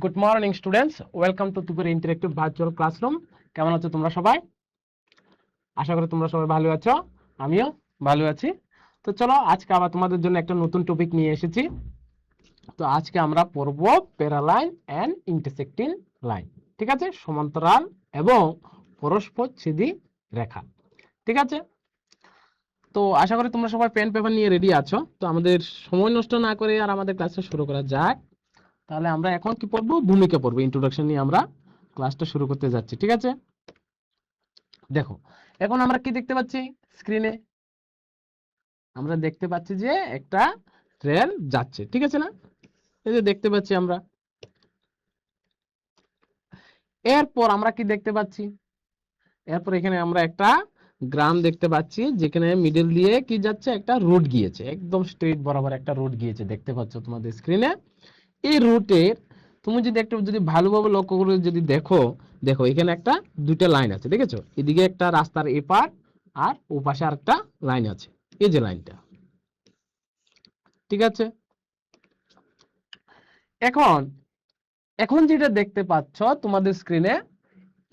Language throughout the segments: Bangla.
Good morning students, welcome to তুপের ইন্টারেক্টিভ ভার্চুয়াল ক্লাসরুম। কেমন আছো তোমরা সবাই? আশা করি তোমরা সবাই ভালো আছো, আমিও ভালো আছি। তো চলো আজকে আবার তোমাদের জন্য একটা নতুন টপিক নিয়ে এসেছি। তো আজকে আমরা পড়ব প্যারালাইন এন্ড ইন্টারসেক্টিং লাইন। ঠিক আছে, সমান্তরাল এবং পরস্পরচ্ছেদী রেখা। ঠিক আছে, তো আশা করি তোমরা সবাই পেন পেপার নিয়ে রেডি আছো। তো আমাদের সময় নষ্ট না করে আর আমাদের ক্লাসটা শুরু করা যাক। তাহলে আমরা এখন কি পড়বো? ভূমিকা পড়বো। ইন্ট্রোডাকশন নিয়ে আমরা ক্লাসটা শুরু করতে যাচ্ছি। ঠিক আছে, দেখো এখন আমরা কি দেখতে পাচ্ছি স্ক্রিনে? আমরা দেখতে পাচ্ছি যে একটা রেল যাচ্ছে। ঠিক আছে না? এই যে দেখতে পাচ্ছি আমরা। এরপর আমরা কি দেখতে পাচ্ছি? এরপর এখানে আমরা একটা গ্রাম দেখতে পাচ্ছি, যেখানে মিডল দিয়ে কি যাচ্ছে, একটা রুট গিয়েছে, একদম স্ট্রেট বরাবর একটা রুট গিয়েছে, দেখতে পাচ্ছ তোমাদের স্ক্রিনে। এই রুটের তুমি যদি একটু যদি ভালোভাবে লক্ষ্য করে যদি দেখো, দেখো এখানে একটা দুইটা লাইন আছে, দেখেছো? এদিকে একটা রাস্তার এপার আর ওপাশে আর একটা লাইন আছে, এই যে লাইনটা। ঠিক আছে, এখন এখন যেটা দেখতে পাচ্ছ তোমাদের স্ক্রিনে,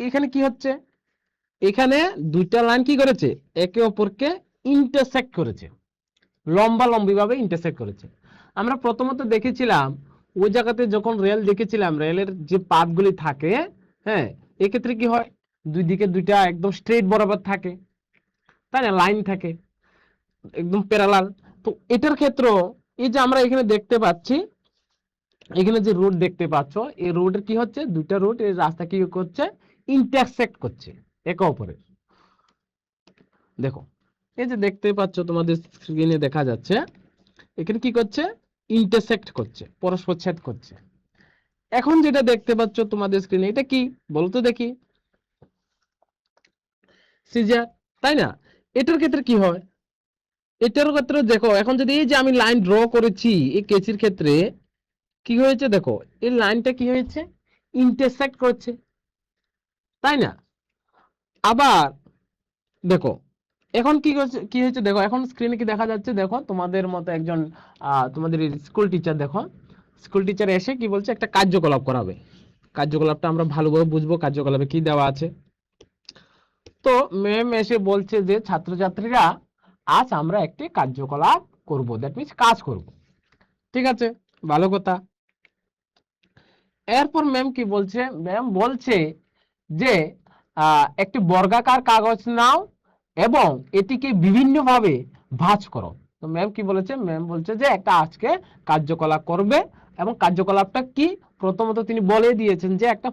এখানে কি হচ্ছে? এখানে দুইটা লাইন কি করেছে? একে অপরকে ইন্টারসেক্ট করেছে, লম্বা লম্বি ভাবে ইন্টারসেক্ট করেছে। আমরা প্রথমত দেখেছিলাম ওই জায়গাতে যখন রেল দেখেছিলাম, রেলের যে পাতগুলি থাকে, হ্যাঁ, এক্ষেত্রে কি হয়, দুই দিকে দুইটা একদম স্ট্রেট বরাবর থাকে, তাই না? লাইন থাকে একদম প্যারালাল। তো এটার ক্ষেত্রে এই যে আমরা এখানে দেখতে পাচ্ছি, এখানে যে রোড দেখতে পাচ্ছ, এই রোডের কি হচ্ছে, দুইটা রোড এই রাস্তা কি করছে, ইন্টারসেক্ট করছে একে অপরের। দেখো এই যে দেখতে পাচ্ছ তোমাদের স্ক্রিনে দেখা যাচ্ছে, এখানে কি করছে, ইন্টারসেক্ট করছে, পরস্পর ছেদ করছে। এখন যেটা দেখতে পাচ্ছ তোমাদের স্ক্রিনে, এটা কি বলতো দেখি? সিজার, তাই না? এটার ক্ষেত্রে কি হয়? এটার ক্ষেত্রে দেখো, এখন যদি এই যে আমি লাইন ড্র করেছি এই কেসির ক্ষেত্রে, কি হয়েছে দেখো, এই লাইনটা কি হয়েছে, ইন্টারসেক্ট করছে, তাই না? আবার দেখো এখন কি হয়েছে দেখো, এখন স্ক্রিনে কি দেখা যাচ্ছে, দেখো তোমাদের মতো একজন তোমাদের স্কুল টিচার, দেখো স্কুল টিচার এসে কি বলছে, একটা কার্যকলাপ করাবে। কার্যকলাপটা আমরা ভালোভাবে বুঝবো, কার্যকলাপে কি দেওয়া আছে। তো ম্যাম এসে বলছে যে ছাত্রছাত্রীরা, আজ আমরা একটি কার্যকলাপ করব, দ্যাট মিন্স কাজ করব। ঠিক আছে, ভালো কথা। এরপর ম্যাম কি বলছে? ম্যাম বলছে যে একটি বর্গাকার কাগজ নাও এবং এটিকে বিভিন্নভাবে ভাঁজ করো। তো ম্যাম কি বলেছে? ম্যাম বলছে যে একটা আজকে কার্যকলাপ করবে, এবং কার্যকলাপটা কি প্রথমত তিনি বলে দিয়েছেন যে একটা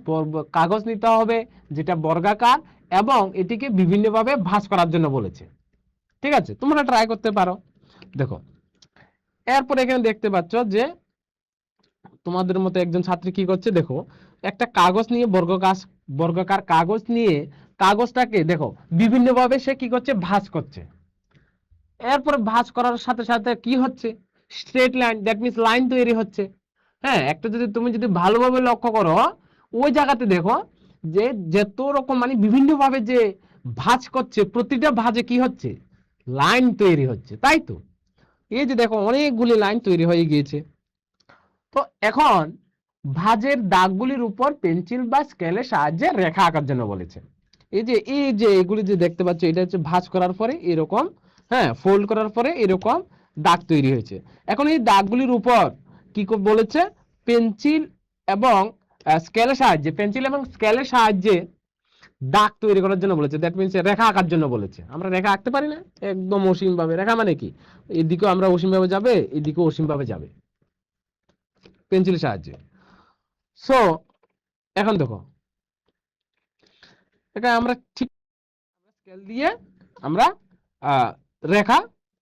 কাগজ নিতে হবে যেটা বর্গাকার, এবং এটিকে বিভিন্নভাবে ভাঁজ করার জন্য বলেছে। ঠিক আছে, তোমরা ট্রাই করতে পারো। দেখো এরপর এখানে দেখতে পাচ্ছ যে তোমাদের মতো একজন ছাত্রী কি করছে, দেখো একটা কাগজ নিয়ে, বর্গাকার কাগজ নিয়ে কাগজটাকে দেখো বিভিন্নভাবে সে কি করছে, ভাঁজ করছে। এরপর ভাঁজ করার সাথে সাথে কি হচ্ছে, straight line, that means line তৈরি হচ্ছে। হ্যাঁ, একটা যদি তুমি যদি ভালোভাবে লক্ষ্য করো, ওই জায়গাতে দেখো যে যত রকম মানে বিভিন্নভাবে যে ভাঁজ করছে, প্রতিটা ভাঁজে কি হচ্ছে, লাইন তৈরি হচ্ছে, তাই তো? এই যে দেখো অনেকগুলি লাইন তৈরি হয়ে গিয়েছে। তো এখন ভাঁজের দাগগুলির উপর পেন্সিল বা স্কেলের সাহায্যে রেখা আঁকার জন্য বলেছে। এই যে এগুলি যে দেখতে পাচ্ছ, এটা হচ্ছে ভাঁজ করার পরে এরকম, হ্যাঁ, ফোল্ড করার পরে এরকম দাগ তৈরি হয়েছে। এখন এই দাগগুলির উপর কি বলেছে, পেন্সিল এবং স্কেলের সাহায্যে, পেন্সিল এবং স্কেলের সাহায্যে দাগ তৈরি করার জন্য বলেছে, দ্যাট মিন্স রেখা আঁকার জন্য বলেছে। আমরা রেখা আঁকতে পারি না একদম অসীম ভাবে? রেখা মানে কি, এদিকেও আমরা অসীম ভাবে যাবে, এদিকেও অসীম ভাবে যাবে পেন্সিলের সাহায্যে। সো এখন দেখো, এটা আমরা ঠিক স্কেল দিয়ে আমরা রেখা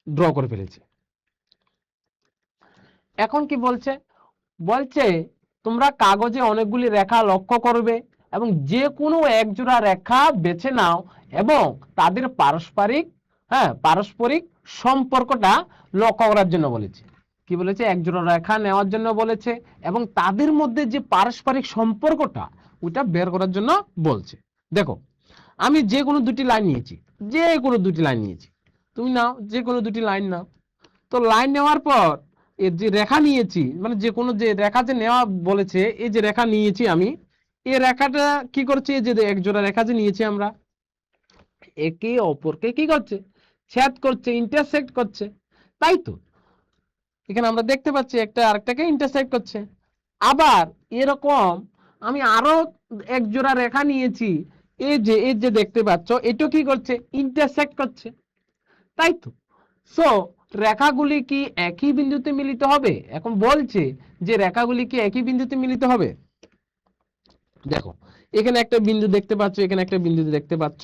ড্র করে ফেলেছি। এখন কি বলছে? বলছে তোমরা কাগজে অনেকগুলি রেখা লক্ষ্য করবে এবং যে কোনো এক জোড়া রেখা বেছে নাও এবং তাদের পারস্পরিক সম্পর্কটা লক্ষ্য করার জন্য বলেছে। কি বলেছে? এক জোড়া রেখা নেওয়ার জন্য বলেছে এবং তাদের মধ্যে যে পারস্পরিক সম্পর্কটা ওটা বের করার জন্য বলছে। দেখো আমি যে কোনো দুটি লাইন নিয়েছি, তুমি নাও যে কোনো দুটি লাইন নাও। তো লাইন নেওয়ার পর এর যে রেখা নিয়েছি, মানে যে কোনো যে রেখা যে নেওয়া বলেছে, এই যে রেখা নিয়েছি আমি, এই রেখাটা কি করছে, এই যে এক জোড়া রেখা যে নিয়েছি আমরা, একে অপরকে কি করছে, ছেদ করছে, ইন্টারসেক্ট করছে, তাই তো। এখানে আমরা দেখতে পাচ্ছি একটা আরেকটাকে ইন্টারসেক্ট করছে। আবার এরকম আমি আরো এক জোড়া রেখা নিয়েছি, এই যে দেখতে পাচ্ছ, এটা কি করছে, ইন্টারসেক্ট করছে, তাই তো। সো রেখাগুলি কি একই বিন্দুতে মিলিত হবে? এখন বলছে যে রেখাগুলি কি একই বিন্দুতে মিলিত হবে। দেখো এখানে একটা বিন্দু দেখতে পাচ্ছ, এখানে একটা বিন্দু দেখতে পাচ্ছ।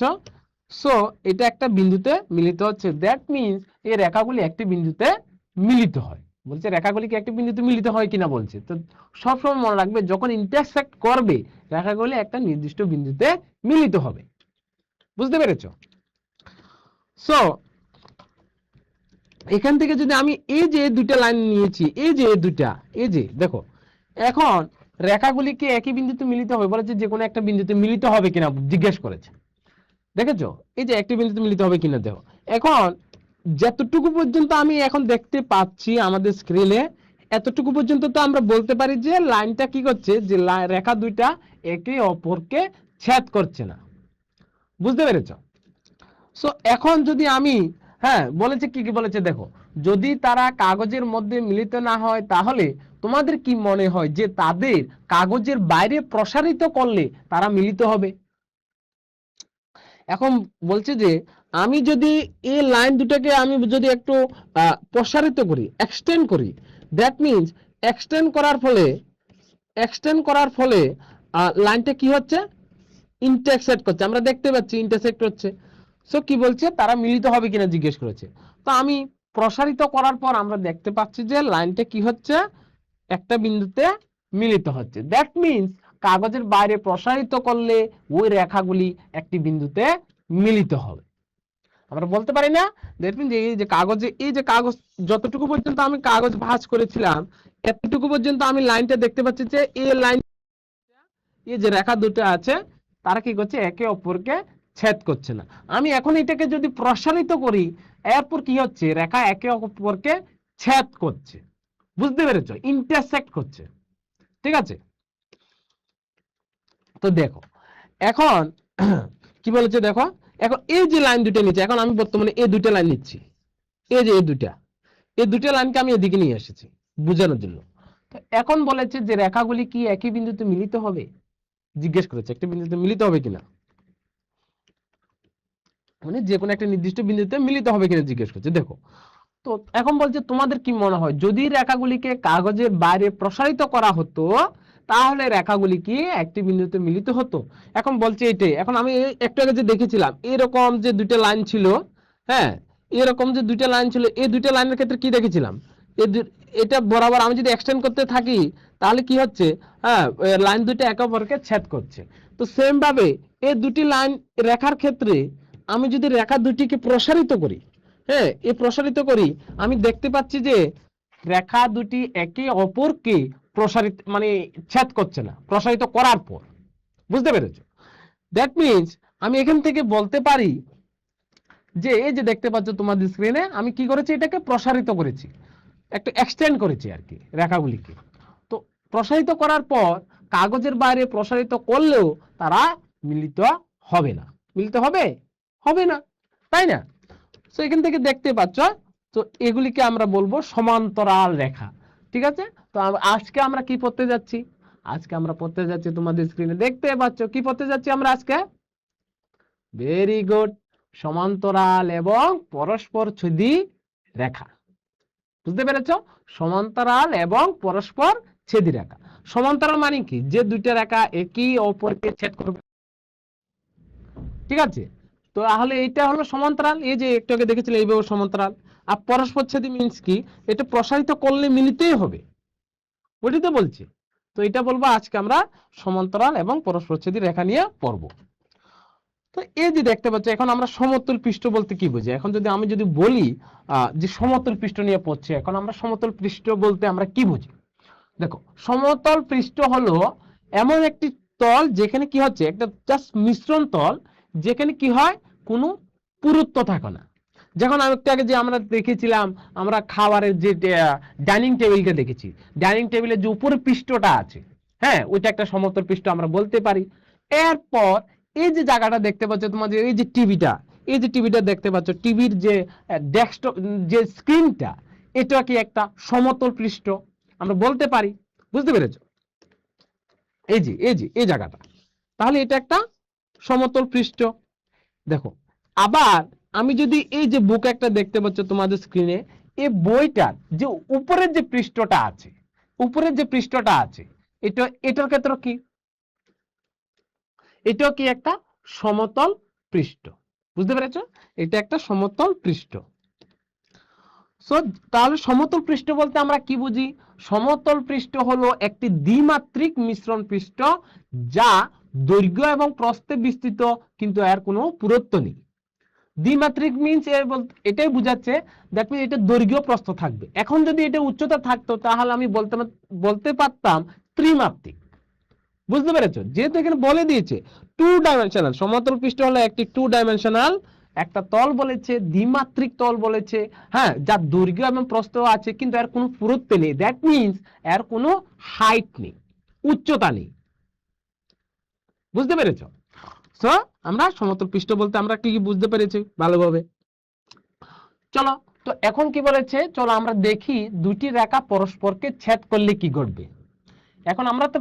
সো এটা একটা বিন্দুতে মিলিত হচ্ছে, দ্যাট মিনস এই রেখাগুলি একটি বিন্দুতে মিলিত হয়। বলছে রেখাগুলি কি একটি বিন্দুতে মিলিত হয় কিনা বলছে। তো সবসময় মনে রাখবে, যখন ইন্টারসেক্ট করবে রেখাগুলি একটা নির্দিষ্ট বিন্দুতে মিলিত হবে। বুঝতে পেরেছো? সো এখান থেকে যদি আমি এই যে দুইটা লাইন নিয়েছি, এই যে দুইটা, এই যে দেখো, এখন রেখাগুলি কি একই বিন্দুতে মিলিত হবে বলেছে, যে কোনো একটা বিন্দুতে মিলিত হবে কিনা জিজ্ঞেস করেছে। দেখেছো, এই যে একটি বিন্দুতে মিলিত হবে কিনা দেখো। এখন যতটুকু পর্যন্ত আমি এখন দেখতে পাচ্ছি আমাদের স্ক্রিনে, এতটুকু পর্যন্ত তো আমরা বলতে পারি যে লাইনটা কি করছে, যে রেখা দুইটা একে অপরকে ছেদ করছে না। বুঝতে পেরেছো? সো এখন যদি আমি, হ্যাঁ বলেছে কি কি বলেছে দেখো, যদি তারা কাগজের মধ্যে মিলিত না হয়, তাহলে তোমাদের কি মনে হয় যে তাদের কাগজের বাইরে প্রসারিত করলে তারা মিলিত হবে? এখন বলছে যে আমি যদি এই লাইন দুটাকে আমি যদি একটু প্রসারিত করি, এক্সটেন্ড করি, দ্যাট মিনস এক্সটেন্ড করার ফলে লাইনটা কি হচ্ছে, ইন্টারসেক্ট করছে, আমরা দেখতে পাচ্ছি ইন্টারসেক্ট হচ্ছে। সো কি বলছে, তারা মিলিত হবে কিনা জিজ্ঞেস করেছে। তো আমি প্রসারিত করার পর আমরা দেখতে পাচ্ছি যে লাইনটা কি হচ্ছে, একটা বিন্দুতে মিলিত হচ্ছে। দ্যাট মিনস কাগজের বাইরে প্রসারিত করলে ওই রেখাগুলি একটি বিন্দুতে মিলিত হবে। আমরা বলতে পারি না, দ্যাট মিনস এই যে কাগজে, এই যে কাগজ যতটুকু পর্যন্ত আমি কাগজ ভাঁজ করেছিলাম, এতটুকু পর্যন্ত আমি লাইনটা দেখতে পাচ্ছি যে এই লাইন, এই যে রেখা দুটো আছে, তারা কি করছে, একে অপরকে ছেদ করছে না। আমি এখন এটাকে যদি প্রসারিত করি, এরপর কি হচ্ছে, রেখা একে অপরকে ছেদ করছে। বুঝতে পেরেছো? ইন্টারসেক্ট করছে, ঠিক আছে। তো দেখো এখন কি বলেছে দেখো, এখন এই যে লাইন দুটো নিচ্ছে, এখন আমি বর্তমানে এই দুটো লাইন নিচ্ছি, এই যে এই দুটো লাইনকে আমি এদিকে নিয়ে এসেছি বোঝানোর জন্য। তো এখন বলেছে যে রেখাগুলি কি একই বিন্দুতে মিলিত হবে, জিজ্ঞেস করেছে একটা বিন্দুতে মিলিত হবে কিনা, মানে যে কোনো একটা নির্দিষ্ট বিন্দুতে মিলিত হবে কিনা জিজ্ঞেস করছে। দেখো তো এখন বলছে তোমাদের কি মনে হয়, যদি রেখাগুলিকে কাগজের বাইরে প্রসারিত করা হতো, তাহলে রেখাগুলি কি একটি বিন্দুতে মিলিত হতো? এখন বলছে এটাই। এখন আমি একটু আগে যে দেখেছিলাম এরকম যে দুটো লাইন ছিল, হ্যাঁ এরকম যে দুটো লাইন ছিল, এই দুটো লাইনের ক্ষেত্রে কি দেখেছিলাম, এটা বরাবর আমি যদি এক্সটেন্ড করতে থাকি, তাহলে কি হচ্ছে, হ্যাঁ লাইন দুটো একে অপরকে ছেদ করছে। তো সেম ভাবে এই দুটি লাইন রেখার ক্ষেত্রে আমি যদি রেখা দুটিকে প্রসারিত করি, হ্যাঁ এই প্রসারিত করি, আমি দেখতে পাচ্ছি যে রেখা দুটি একে অপরকে প্রসারিত মানে ছেদ করছে না প্রসারিত করার পর। বুঝতে পেরেছো? দ্যাট মিনস আমি এখান থেকে বলতে পারি যে এই যে দেখতে পাচ্ছ তোমাদের স্ক্রিনে, আমি কি করেছি, এটাকে প্রসারিত করেছি, একটু এক্সটেন্ড করেছি আর কি রেখাগুলিকে। তো প্রসারিত করার পর কাগজের বাইরে প্রসারিত করলেও তারা মিলিত হবে না। মিলিত হবে? হবে না, তাই না? তো এখান থেকে দেখতে পাচ্ছ, তো এগুলিকে আমরা বলবো সমান্তরাল রেখা। ঠিক আছে? তো আজকে আমরা কি পড়তে যাচ্ছি, আজকে আমরা পড়তে যাচ্ছি, তোমাদের স্ক্রিনে দেখতে পাচ্ছ কি পড়তে যাচ্ছি আমরা আজকে। ভেরি গুড, সমান্তরাল এবং পরস্পর ছেদি রেখা। বুঝতে পেরেছো? সমান্তরাল এবং পরস্পর ছেদি রেখা। সমান্তরাল মানে কি, যে দুইটা রেখা একই অপরকে ছেদ করবে। ঠিক আছে? তো তাহলে এটা হলো সমান্তরাল, এই যে একটু আগে দেখেছিলে এইভাবে সমান্তরাল। আর পরস্পরচ্ছেদী মিন্স কি, এটা প্রসারিত করলে মিলিতেই হবে, ওইটাই তো বলছি। তো এটা বলবো আজকে আমরা সমান্তরাল এবং পরস্পরচ্ছেদী রেখা নিয়ে পড়বো। তো এই যে দেখতে পাচ্ছ, এখন আমরা সমতল পৃষ্ঠ বলতে কি বুঝি, এখন যদি আমি যদি বলি যে সমতল পৃষ্ঠ নিয়ে পড়ছে, এখন আমরা সমতল পৃষ্ঠ বলতে আমরা কি বুঝি। দেখো সমতল পৃষ্ঠ হলো এমন একটি তল যেখানে কি হচ্ছে, একটা জাস্ট মিশ্রণ তল, যেখানে কি হয়, কোনো পুরুত্ব থাকে না, যখন একটু আগে যে আমরা দেখেছিলাম, আমরা খাবারের যে ডাইনিং টেবিলটা দেখেছি, ডাইনিং টেবিলের যে উপরের পৃষ্ঠটা আছে, হ্যাঁ, ওইটা একটা সমতল পৃষ্ঠ আমরা বলতে পারি। এরপর এই যে জায়গাটা দেখতে পাচ্ছ তোমাদের, এই যে টিভিটা, এই যে টিভিটা দেখতে পাচ্ছ, টিভির যে ডেস্কটপ যে স্ক্রিনটা, এটা কি একটা সমতল পৃষ্ঠ আমরা বলতে পারি। বুঝতে পেরেছো? এই জায়গাটা, তাহলে এটা একটা সমতল পৃষ্ঠ। দেখো, আবার আমি যদি এই যে বুক একটা দেখতে পাচ্ছ তোমাদের স্ক্রিনে, এই বইটার যে উপরের যে পৃষ্ঠটা আছে, উপরের যে পৃষ্ঠটা আছে, এটার ক্ষেত্রে কি, এটাও কি একটা সমতল পৃষ্ঠ। বুঝতে পেরেছো? এটা একটা সমতল পৃষ্ঠ। সো তাহলে সমতল পৃষ্ঠ বলতে আমরা কি বুঝি? সমতল পৃষ্ঠ হলো একটি দ্বিমাত্রিক মিশ্রণ পৃষ্ঠ, যা দৈর্ঘ্য এবং প্রস্থে বিস্তৃত, কিন্তু এর কোনো পুরুত্ব নেই। দ্বিমাত্রিক মিন্স এটাই বোঝাচ্ছে, দ্যাট মিন্স এটা দৈর্ঘ্য প্রস্থ থাকবে। এখন যদি এটা উচ্চতা থাকতো, তাহলে আমি বলতে পারতাম ত্রিমাত্রিক। বুঝতে পেরেছো? যেহেতু এখানে বলে দিয়েছে টু ডাইমেনশনাল, সমতল পৃষ্ঠ হলো একটি টু ডাইমেনশনাল একটা তল বলেছে, দ্বিমাত্রিক তল বলেছে, হ্যাঁ, যার দৈর্ঘ্য এবং প্রস্থ আছে, কিন্তু এর কোনো পুরুত্ব নেই। দ্যাট মিন্স এর কোনো হাইট নেই, উচ্চতা নেই। বুঝতে পেরেছো? সো আমরা সমতল পৃষ্ঠ বলতে আমরা কি বুঝতে পেরেছি ভালোভাবে। চলো, তো এখন কি বলেছে, চলো আমরা দেখি দুটি রেখা পরস্পরকে ছেদ করলে কি ঘটবে। এখন আমরা তো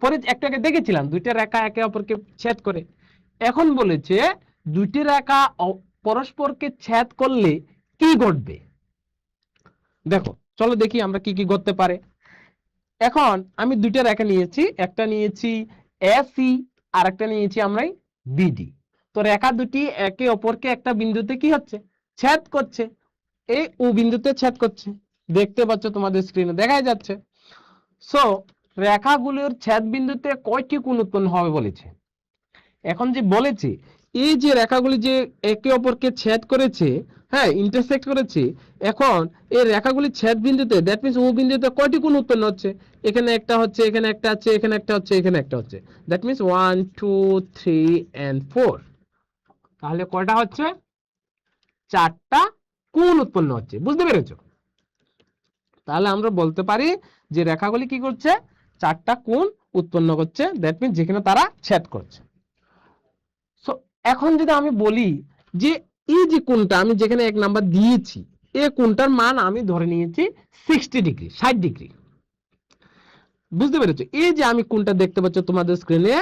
পরে একটু আগে দেখেছিলাম দুইটা রেখা একে অপরকে ছেদ করে। এখন বলেছে দুটি রেখা পরস্পরকে ছেদ করলে কি ঘটবে। দেখো, চলো দেখি আমরা কি কি ঘটতে পারে। এখন আমি দুইটা রেখা নিয়েছি, একটা নিয়েছি এসি আর একটা নিয়েছি আমরা বিডি। তো রেখা দুটি একে অপরকে একটা বিন্দুতে কি হচ্ছে, ছেদ করছে। এই ও বিন্দুতে ছেদ করছে, দেখতে পাচ্ছ তোমাদের স্ক্রিনে দেখাই যাচ্ছে। সো রেখাগুলোর ছেদ বিন্দুতে কয়টি কোণ উৎপন্ন হবে বলেছে। এখন যে বলেছে এই যে রেখাগুলি যে একে অপরকে ছেদ করেছে, হ্যাঁ, ইন্টারসেক্ট করেছে, এখন এই রেখাগুলি ছেদ বিন্দুতে, দ্যাট মিন্স ও বিন্দুতে কয়টি কোণ উৎপন্ন হচ্ছে। এখানে একটা হচ্ছে, এখানে একটা আছে, এখানে একটা হচ্ছে, এখানে একটা হচ্ছে, দ্যাট মিন্স 1 2 3 and 4। তাহলে কয়টা হচ্ছে, চারটা কোণ উৎপন্ন হচ্ছে। বুঝতে পেরেছো? তাহলে আমরা বলতে পারি যে রেখাগুলি কি করছে, চারটা কোণ উৎপন্ন করছে, দ্যাট মিন্স যেখানে তারা ছেদ করছে। সো এখন যদি আমি বলি যে এই যে কোণটা আমি যেখানে এক নাম্বার দিয়েছি, এই কোণটার মান আমি ধরে নিয়েছি 60 ডিগ্রি, 60 ডিগ্রি। বুঝতে পেরেছো? এই যে আমি কোণটা দেখতে পাচ্ছ তোমাদের স্ক্রিনে,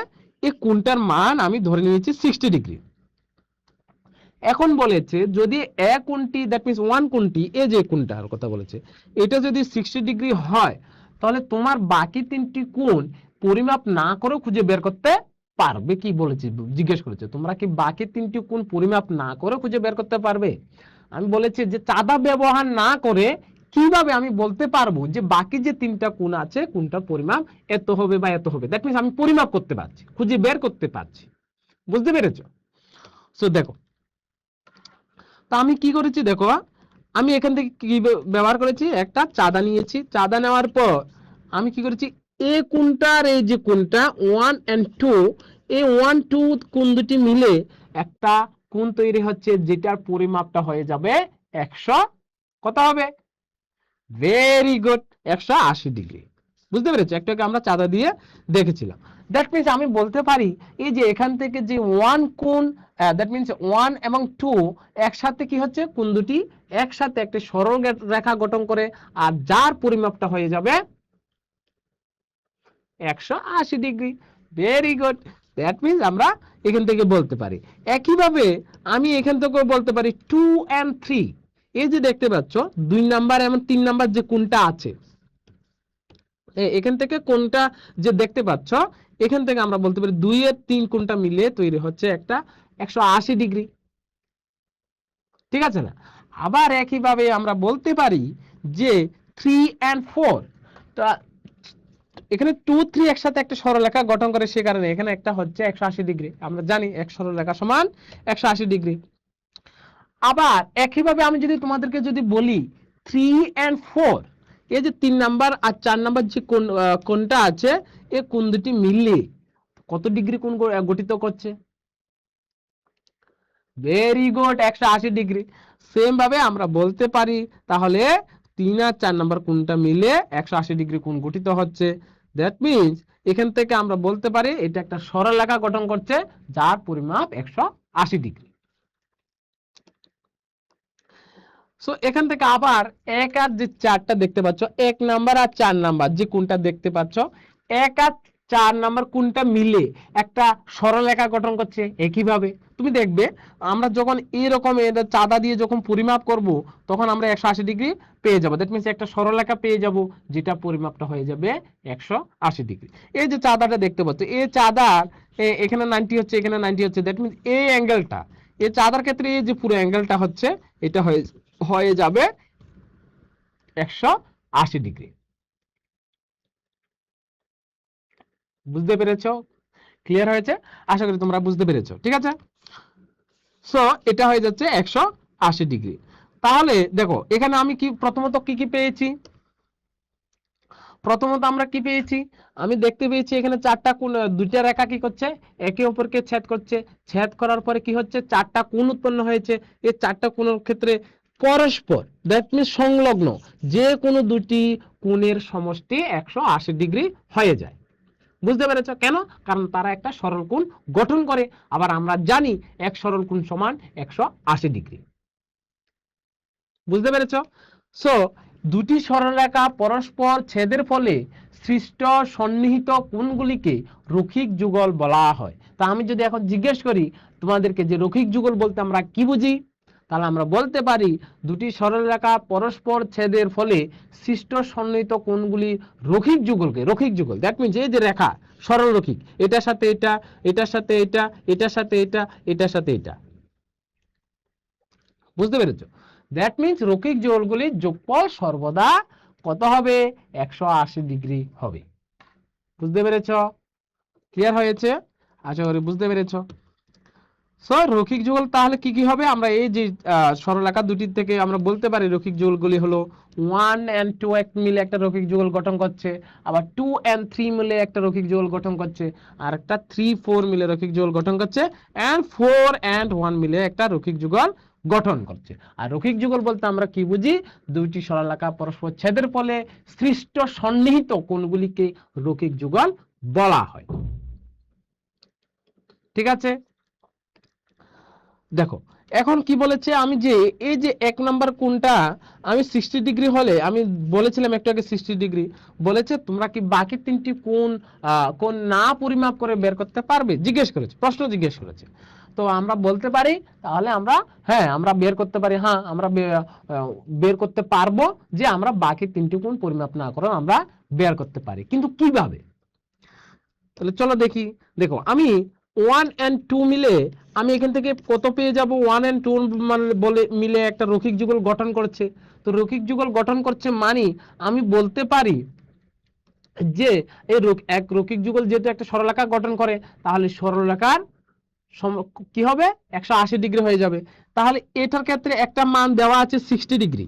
এই কোণটার মান আমি ধরে নিয়েছি 60 ডিগ্রি। এখন বলেছে যদি এ কোণটি, দ্যাট মিন্স ওয়ান কোণটি, এই যে কোণটার কথা বলেছে, এটা যদি 60 ডিগ্রি হয়, তাহলে তোমার বাকি তিনটি কোণ পরিমাপ না করে খুঁজে বের করতে পারবে কি বলেছে, জিজ্ঞেস করেছে, তোমরা কি বাকি তিনটি কোণ পরিমাপ না করে খুঁজে বের করতে পারবে। আমি বলেছি যে চাঁদা ব্যবহার না করে কিভাবে আমি বলতে পারবো যে বাকি যে তিনটা কোণ আছে, কোণটার পরিমাপ এত হবে বা এত হবে, দ্যাট মিন্স আমি পরিমাপ করতে পারছি, খুঁজে বের করতে পারছি। বুঝতে পেরেছো? সো দেখো, তা আমি কি করেছি দেখো, আমি এখান থেকে কি ব্যবহার করেছি, একটা চাঁদা নিয়েছি। চাঁদা নেওয়ার পর আমি কি করেছি, এ কোণটার এই যে কোণটা 1 and 2, এই 1 2 কোণ দুটি মিলে একটা কোণ তৈরি হচ্ছে, যেটার পরিমাপটা হয়ে যাবে 100, কত হবে, ভেরি গুড, 180 ডিগ্রি। বুঝতে পেরেছো? একটাকে আমরা চাঁদা দিয়ে দেখেছিলাম। দ্যাট মিন্স আমি বলতে পারি এই যে এখান থেকে যে ওয়ান কোণ, দ্যাট মিন্স 1 এবং 2 একসাথে কি হচ্ছে, কোণ দুটি একসাথে একটা সরল রেখা গঠন করে, আর যার পরিমাপটা হয়ে যাবে 180 degree. Very good. That means আমরা এখান থেকে বলতে পারি। একইভাবে আমি এখান থেকে বলতে পারি 2 and 3, এই যে দেখতে পাচ্ছ 2 নাম্বার এবং 3 নাম্বার যে কোণটা আছে, এখান থেকে কোণটা যে দেখতে পাচ্ছ, এখান থেকে আমরা বলতে পারি 2 এর 3 কোণটা মিলে তৈরি হচ্ছে একটা 180 ডিগ্রি। ঠিক আছে না? আবার একইভাবে আমরা বলতে পারি যে 3 and 4, তা এখানে 2 3 একসাথে একটা সরলরেখা গঠন করে, সে কারণে এখানে একটা হচ্ছে 180 ডিগ্রি। আমরা জানি এক সরলরেখা সমান 180 ডিগ্রি। আবার একইভাবে আমি যদি তোমাদেরকে যদি বলি 3 and 4, এই যে 3 নাম্বার আর 4 নাম্বার যে কোণটা আছে, এই কোণ দুটি মিললে কত ডিগ্রি কোণ গঠিত করছে, ভেরি গুড, 180 ডিগ্রি। সেম ভাবে আমরা বলতে পারি তাহলে 3 আর 4 নাম্বার কোণটা মিলে 180 ডিগ্রি কোণ গঠিত হচ্ছে। দ্যাট মিন্স এখান থেকে আমরা বলতে পারি এটা একটা সরলরেখা গঠন করছে যার পরিমাপ 180 ডিগ্রি। সো এখান থেকে আবার 1 আর যে 4টা দেখতে পাচ্ছ, 1 নাম্বার আর 4 নাম্বার যে কোণটা দেখতে পাচ্ছ, 1 আর 4 নাম্বার কোণটা মিলে একটা সরলরেখা গঠন করছে। একইভাবে তুমি দেখবে আমরা যখন এরকম এটা চাঁদা দিয়ে যখন পরিমাপ করব তখন আমরা 180 ডিগ্রি পেয়ে যাব। দ্যাট মিন্স একটা সরলরেখা পেয়ে যাব যেটা পরিমাপটা হয়ে যাবে 180 ডিগ্রি। এই যে চাঁদাটা দেখতে পাচ্ছ, এই চাঁদার এখানে 90 হচ্ছে, এখানে 90 হচ্ছে। দ্যাট মিন্স এই অ্যাঙ্গেলটা, এই চাঁদার ক্ষেত্রে এই যে পুরো অ্যাঙ্গেলটা হচ্ছে এটা হয়ে যাবে 180 ডিগ্রি। বুঝতে পেরেছো? ক্লিয়ার হয়েছে? আশা করি তোমরা বুঝতে পেরেছো। ঠিক আছে, সো এটা হয়ে যাচ্ছে 180 ডিগ্রি। তাহলে দেখো এখানে আমি কি প্রথমত কি পেয়েছি, প্রথমত আমরা কি পেয়েছি, আমি দেখতে পেয়েছি এখানে চারটা কোণ, দুইটা রেখা কি করছে একে অপরকে ছেদ করছে। ছেদ করার পরে কি হচ্ছে, চারটা কোণ উৎপন্ন হয়েছে। এই চারটা কোণের ক্ষেত্রে পরস্পর দ্যাট মিন্স সংলগ্ন যে কোনো দুটি কোণের সমষ্টি 180 ডিগ্রি হয়ে যায়। বুঝতে পেরেছ? কেন? কারণ তারা একটা সরল কোণ গঠন করে। আবার আমরা জানি এক সরল কোণ সমান 180 ডিগ্রি। বুঝতে পেরেছ? সো দুটি সরলরেখা পরস্পর ছেদের ফলে সৃষ্ট সন্নিহিত কোণগুলিকে রৈখিক যুগল বলা হয়। তা আমি যদি এখন জিজ্ঞেস করি তোমাদেরকে যে রৈখিক যুগল বলতে আমরা কি বুঝি, তাহলে আমরা বলতে পারি দুটি সরলরেখা পরস্পর ছেদের ফলে সৃষ্ট সন্নিহিত কোণগুলি রৈখিক যুগলকে, রৈখিক যুগল দ্যাট মিন্স এই যে রেখা সরল রৈখিক, এটার সাথে এটা, এটার সাথে এটা, এটার সাথে এটা, এটার সাথে এটা। বুঝতে পেরেছো? দ্যাট মিন্স রৈখিক যুগলগুলির যোগফল সর্বদা কত হবে, 180 ডিগ্রি হবে। বুঝতে পেরেছো? ক্লিয়ার হয়েছে? আশা করি বুঝতে পেরেছো। সো রৈখিক যুগল তাহলে কি কি হবে, আমরা এই যে সরলরেখা দুটির থেকে আমরা বলতে পারি রৈখিক যুগলগুলি হলো 1 and 2 মিলে একটা রৈখিক যুগল গঠন করছে, আবার 2 and 3 মিলে একটা রৈখিক যুগল গঠন করছে, আর একটা 3 4 মিলে রৈখিক যুগল গঠন করছে, and 4 and 1 মিলে একটা রৈখিক যুগল গঠন করছে। আর রৈখিক যুগল বলতে আমরা কি বুঝি, দুইটি সরলরেখা পরস্পর ছেদের ফলে সৃষ্ট সন্নিহিত কোণগুলিকে রৈখিক যুগল বলা হয়। ঠিক আছে, দেখো এখন কি বলেছে, আমি যে এই যে 1 নাম্বার কোণটা আমি 60 ডিগ্রি হলে, আমি বলেছিলাম একটু আগে 60 ডিগ্রি বলেছে, তোমরা কি বাকি তিনটি কোণ না পরিমাপ করে বের করতে পারবে, জিজ্ঞেস করেছে, প্রশ্ন জিজ্ঞেস করেছে। তো আমরা বলতে পারি তাহলে আমরা হ্যাঁ আমরা বের করতে পারি, হ্যাঁ আমরা বের করতে পারবো যে আমরা বাকি তিনটি কোণ পরিমাপ না করে আমরা বের করতে পারি। কিন্তু কিভাবে, তাহলে চলো দেখি। দেখো আমি 1 and 2 মিলে আমি এখান থেকে কত পেয়ে যাব, 1 and 2 মানে বলে মিলে একটা রৈখিক যুগল গঠন করছে। তো রৈখিক যুগল গঠন করছে মানে আমি বলতে পারি যে এই এক রৈখিক যুগল যেহেতু একটা সরলরেখা গঠন করে তাহলে সরলরেখার কি হবে 180 ডিগ্রি হয়ে যাবে। তাহলে এটার ক্ষেত্রে একটা মান দেওয়া আছে 60 ডিগ্রি,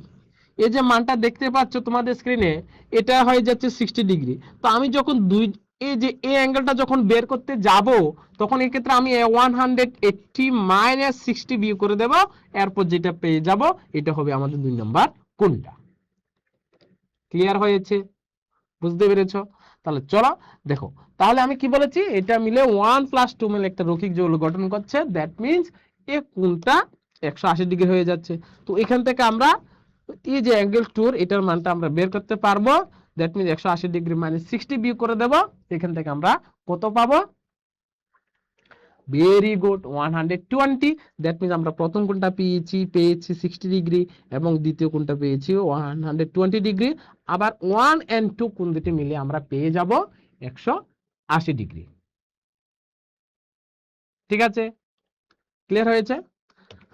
এই যে মানটা দেখতে পাচ্ছ তোমাদের স্ক্রিনে এটা হয়ে যাচ্ছে 60 ডিগ্রি। তো আমি যখন এই যে এই অ্যাঙ্গেলটা যখন বের করতে যাব তখন এই ক্ষেত্রে আমি 180 মাইনাস 60 বিয়োগ করে দেব, এরপর যেটা পেয়ে যাব এটা হবে আমাদের 2 নম্বর কোণটা। ক্লিয়ার হয়েছে? বুঝতে পেরেছো? তাহলে চলো দেখো, তাহলে আমি কি বলেছি, এটা মিলে 1 + 2 মিলে একটা রৈখিক যুগল গঠন করছে। দ্যাট মিন্স এই কোণটা 180 ডিগ্রি হয়ে যাচ্ছে। তো এখান থেকে আমরা এই যে অ্যাঙ্গেল 2 এটার মানটা আমরা বের করতে পারবো। দ্যাট মিন্স 180 ডিগ্রি মাইনাস 60 বিয়োগ করে দেব, এখান থেকে আমরা কত পাবো, ভেরি গুড 120। দ্যাট মিন্স আমরা প্রথম কোণটা পেয়েছি 60 ডিগ্রি এবং দ্বিতীয় কোণটা পেয়েছি 120 ডিগ্রি। আবার 1 and 2 কোণ দুটি মিলে আমরা পেয়ে যাব 180 ডিগ্রি। ঠিক আছে, ক্লিয়ার হয়েছে?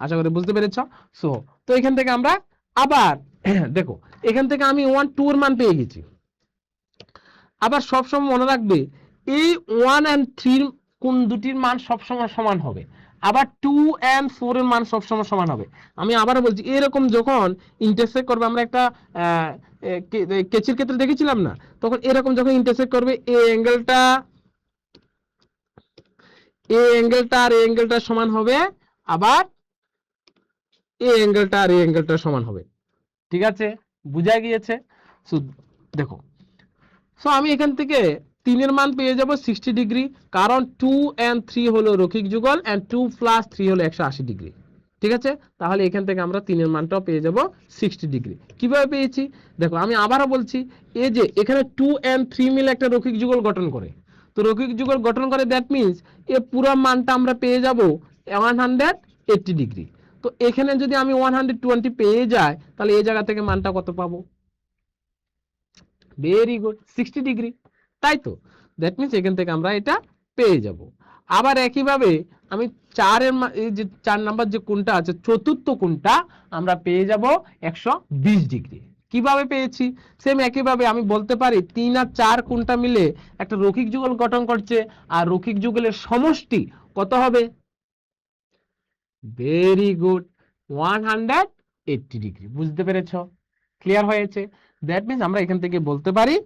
আশা করি বুঝতে পেরেছ। সো তো এখান থেকে আমরা আবার দেখো এখান থেকে আমি 1 2 এর মান পেয়ে গেছি। আবার সবসময় মনে রাখবে এই 1 and 3 কোণ দুটির মান সবসময় সমান হবে, আবার 2 and 4 এর মান সবসময় সমান হবে। আমি আবার বলছি এরকম যখন ইন্টারসেক্ট করবে, আমরা একটা কেচির ক্ষেত্রে দেখেছিলাম না, তখন এরকম যখন ইন্টারসেক্ট করবে এই অ্যাঙ্গেলটা আর এই অ্যাঙ্গেলটা সমান হবে, আবার এই অ্যাঙ্গেলটা আর এই অ্যাঙ্গেলটা সমান হবে। ঠিক আছে, বুঝা গিয়েছে? সো দেখো, সো আমি এখান থেকে 3 এর মান পেয়ে যাব 60 ডিগ্রি, কারণ 2 and 3 হলো রৈখিক যুগল and 2 + 3 হলো 180 ডিগ্রি। ঠিক আছে, তাহলে এখান থেকে আমরা 3 এর মানটাও পেয়ে যাব 60 ডিগ্রি। কিভাবে পেয়েছি দেখো, আমি আবারও বলছি, এই যে এখানে 2 and 3 মিলে একটা রৈখিক যুগল গঠন করে, তো রৈখিক যুগল গঠন করে, দ্যাট মিন্স এই পুরো মানটা আমরা পেয়ে যাব 180 ডিগ্রি। তো এখানে যদি আমি 120 পেয়ে যাই, তাহলে এই জায়গা থেকে মানটা কত পাবো? ভেরি গুড, 60 ডিগ্রি, তাই তো? দ্যাট মিন্স এখান থেকে আমরা এটা পেয়ে যাব। আবার একইভাবে আমি 4 এর এই যে 4 নাম্বার যে কোণটা আছে, চতুর্থ কোণটা আমরা পেয়ে যাব 120 ডিগ্রি। কিভাবে পেয়েছি? সেম একইভাবে আমি বলতে পারি 3 আর 4 কোণটা মিলে একটা রৈখিক যুগল গঠন করছে, আর রৈখিক যুগলের সমষ্টি কত হবে? Very good, 180 degree. বুঝতে পেরেছো? ক্লিয়ার হয়েছে? দ্যাট মিন্স আমরা এখান থেকে বলতে পারি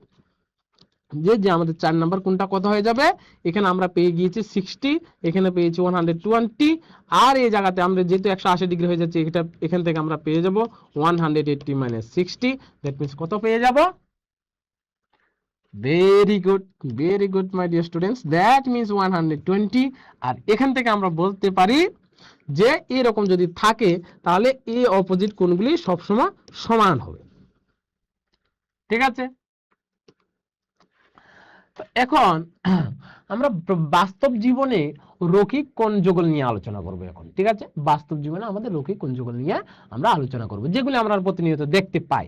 যে আমাদের 4 নাম্বার কোণটা কত হয়ে যাবে? এখানে আমরা পেয়ে গিয়েছি 60, এখানে পেয়েছি 120, আর এই জায়গাতে আমরা যেহেতু 180 ডিগ্রি হয়ে যাচ্ছে, এটা এখান থেকে আমরা পেয়ে যাব 180 মাইনাস 60, দ্যাট মিন্স কত পেয়ে যাব? Very good my dear students, that means 120। আর এখান থেকে আমরা বলতে পারি যে এরকম যদি থাকে, তাহলে এই অপোজিট কোণগুলি সবসময় সমান হবে। ঠিক আছে, এখন আমরা বাস্তব জীবনে রৈখিক কোণ যুগল নিয়ে আলোচনা করব এখন। ঠিক আছে, বাস্তব জীবনে আমাদের রৈখিক কোণ যুগল নিয়ে আমরা আলোচনা করব, যেগুলি আমরা প্রতিনিয়ত দেখতে পাই।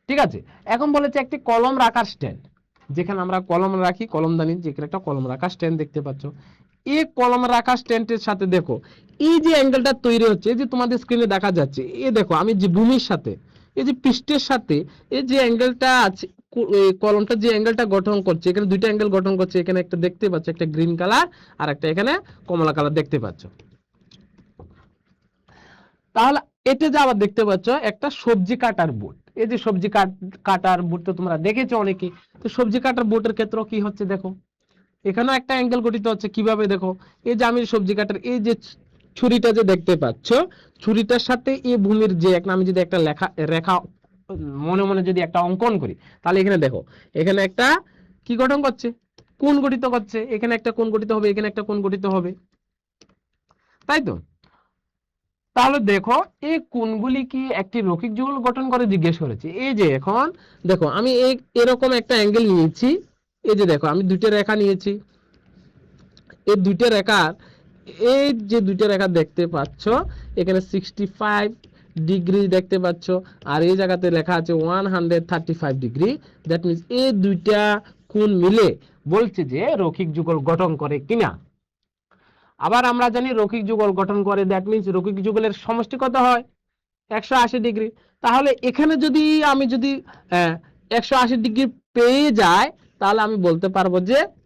ঠিক আছে, এখন বলেছে একটি কলম রাখার স্ট্যান্ড, যেখানে আমরা কলম রাখি, কলমদানি, যেখানে একটা কলম রাখার স্ট্যান্ড দেখতে পাচ্ছ। এই কলম রাখার স্ট্যান্ডের সাথে দেখো এই যে অ্যাঙ্গেলটা তৈরি হচ্ছে, এই যে তোমাদের স্ক্রিনে দেখা যাচ্ছে, এই দেখো আমি যে ভূমির সাথে, এই যে পৃষ্ঠের সাথে এই যে অ্যাঙ্গেলটা আছে, কলমটা যে অ্যাঙ্গেলটা গঠন করছে, এখানে দুইটা অ্যাঙ্গেল গঠন করছে, এখানে একটা দেখতে পাচ্ছ, একটা গ্রিন কালার আর একটা এখানে কমলা কালার দেখতে পাচ্ছ। তাহলে এটা যে আবার দেখতে পাচ্ছ একটা সবজি কাটার বোর্ড, এই যে সবজি কাটার বোর্ড তো তোমরা দেখেছো অনেকে। তো সবজি কাটার বোর্ডের ক্ষেত্রে কি হচ্ছে দেখো, এখানেও একটা অ্যাঙ্গেল গঠিত হচ্ছে। কিভাবে দেখো, এই যে আমি সবজি কাটার এই যে ছুরিটা যে দেখতে পাচ্ছ, ছুরিটার সাথে এই ভূমির যে একটা, আমি যদি একটা রেখা মনে মনে যদি একটা অঙ্কন করি, তাহলে এখানে দেখো, এখানে একটা কি গঠন করছে? কোণ গঠিত করছে। এখানে একটা কোণ গঠিত হবে, এখানে একটা কোণ গঠিত হবে, তাই তো? তাহলে দেখো এই কোণগুলি কি একটি রৈখিক যুগল গঠন করে জিজ্ঞেস করেছে। এই যে এখন দেখো আমি এরকম একটা অ্যাঙ্গেল নিয়েছি, এই যে দেখো আমি দুইটা রেখা নিয়েছি, এই দুইটা রেখার, এই যে দুইটা রেখা দেখতে পাচ্ছ, এখানে 65 ডিগ্রি দেখতে পাচ্ছ, আর এই জায়গাতে লেখা আছে 135 ডিগ্রি। দ্যাট মিন্স এই দুইটা কোণ মিলে বলছে যে রৈখিক যুগল গঠন করে কিনা। আবার আমরা জানি রৈখিক যুগল গঠন করে, দ্যাট মিন্স রৈখিক যুগলের সমষ্টি কত হয়? 180 ডিগ্রি। তাহলে এখানে যদি আমি যদি 180 ডিগ্রি পেয়ে যাই, তাহলে আমি বলতে পারবো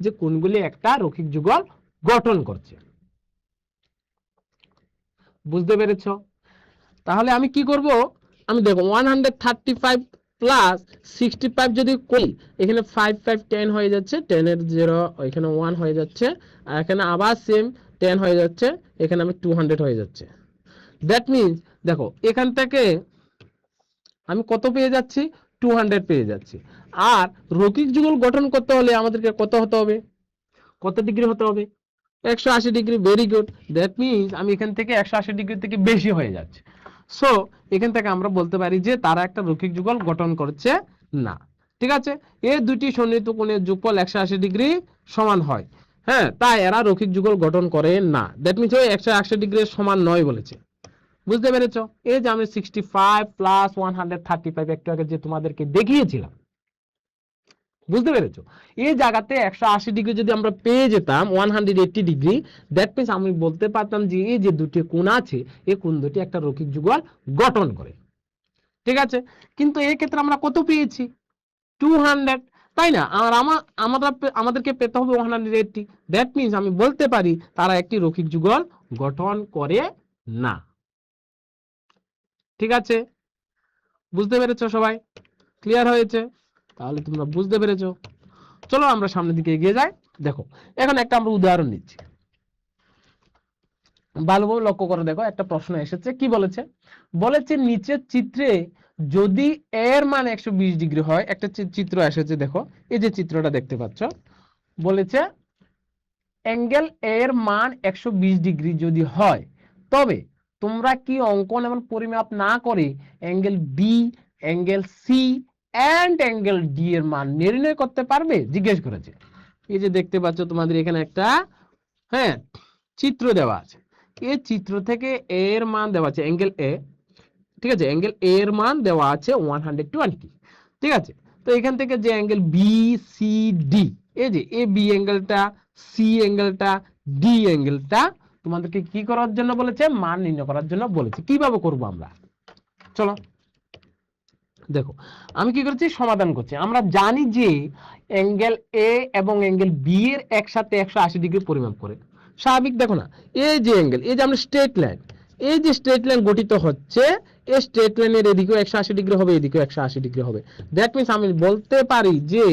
যে কোণগুলি একটা রৈখিক যুগল গঠন করছে। বুঝতে পেরেছ? তাহলে আমি কি করব, আমি দেখো 135 প্লাস 65 যদি করি, এখানে 5 5 10 হয়ে যাচ্ছে, 10 এর 0 এখানে 1 হয়ে যাচ্ছে, আর এখানে আবার সেম 10 হয়ে যাচ্ছে, এখানে আমি 200 হয়ে যাচ্ছে। দ্যাট মিন্স দেখো এখান থেকে আমি কত পেয়ে যাচ্ছি? 200 পেয়ে যাচ্ছি। আর রৈখিক যুগল গঠন করতে হলে আমাদেরকে কত হতে হবে? কত ডিগ্রি হতে হবে? 180 degree. Very good, that means আমি এখান থেকে 180 ডিগ্রি থেকে বেশি হয়ে যাচ্ছে। সো এখান থেকে আমরা বলতে পারি যে তারা একটা রৈখিক যুগল গঠন করছে না। ঠিক আছে, এই দুটি সন্নিহিত কোণের যোগফল 180 ডিগ্রি সমান হয়, হ্যাঁ, তাই এরা রৈখিক যুগল গঠন করে না। দ্যাট মিন্স ওই 180 ডিগ্রি সমান নয় বলেছে। বুঝতে পেরেছ? এই যে আমি 65 প্লাস 135 একটু আগে যে তোমাদেরকে দেখিয়েছিলাম, বুঝতে পেরেছো? এই জায়গাতে 180 ডিগ্রি যদি আমরা পেয়ে যেতাম 180 ডিগ্রি, দ্যাট মিন্স আমি বলতে পারতাম যে এই যে দুটি কোণ আছে, এই কোণ দুটি একটা রৈখিক যুগল গঠন করে। ঠিক আছে, কিন্তু এই ক্ষেত্রে আমরা কত পেয়েছি? 200, তাই না? আর আমাদেরকে পেতে হবে 180। দ্যাট মিন্স আমি বলতে পারি তারা একটি রৈখিক যুগল গঠন করে না। ঠিক আছে, বুঝতে পেরেছো সবাই? ক্লিয়ার হয়েছে? তাহলে তোমরা বুঝতে পেরেছো। চলো আমরা সামনের দিকে এগিয়ে যাই। দেখো এখন একটা আমরা উদাহরণ নিচ্ছি। ভালোভাবে লক্ষ্য করে দেখো, একটা প্রশ্ন এসেছে, কি বলেছে? বলেছে নিচের চিত্রে যদি এর মান 120 ডিগ্রি হয়, একটা চিত্র এসেছে দেখো, এই যে চিত্রটা দেখতে পাচ্ছ, বলেছে অ্যাঙ্গেল এর মান 120 ডিগ্রি যদি হয়, তবে তোমরা কি অঙ্কন এবং পরিমাপ না করে angle B, angle C and angle D এর মান নির্ণয় করতে পারবে, জিজ্ঞেস করেছে। এই যে দেখতে পাচ্ছ তোমাদের এখানে একটা, হ্যাঁ, চিত্র দেওয়া আছে। এই চিত্র থেকে এর মান দেওয়া আছে অ্যাঙ্গেল এ, ঠিক আছে, অ্যাঙ্গেল এ এর মান দেওয়া আছে 120, ঠিক আছে। তো এখান থেকে যে অ্যাঙ্গেল বি সি ডি, এই যে এ বি অ্যাঙ্গেলটা, সি অ্যাঙ্গেলটা, ডি অ্যাঙ্গেলটা তোমাদেরকে কি করার জন্য বলেছে? মান নির্ণয় করার জন্য বলেছে। কিভাবে করব আমরা? চলো দেখো, আমি কি করছি, সমাধান করছি। আমরা জানি যে অ্যাঙ্গেল এ এবং অ্যাঙ্গেল বি এর একসাথে 180 ডিগ্রি পরিমাপ করে। স্বাভাবিক, দেখো না, এই যে অ্যাঙ্গেল, এই যে আমরা স্ট্রেট লাইন, এই যে স্ট্রেট লাইন গঠিত হচ্ছে, এই স্ট্রেট লাইনের এদিকেও 180 ডিগ্রি হবে, এদিকেও 180 ডিগ্রি হবে। দ্যাট মিন্স আমি বলতে পারি যে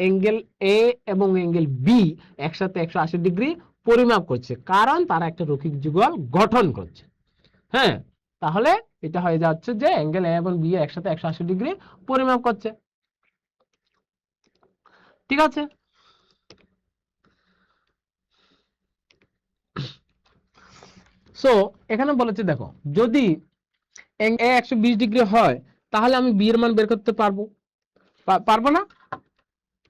অ্যাঙ্গেল এ এবং অ্যাঙ্গেল বি একসাথে 180 ডিগ্রি পরিমাপ করছে, কারণ তারা একটা রৈখিক যুগল গঠন করছে। হ্যাঁ, তাহলে এটা হয়ে যাচ্ছে যে অ্যাঙ্গেল এ এবং বি একসাথে 180 ডিগ্রি পরিমাপ করছে, ঠিক আছে। সো এখানে বলেছে দেখো, যদি এ 120 ডিগ্রি হয়, তাহলে আমি বি এর মান বের করতে পারবো, পারবো না?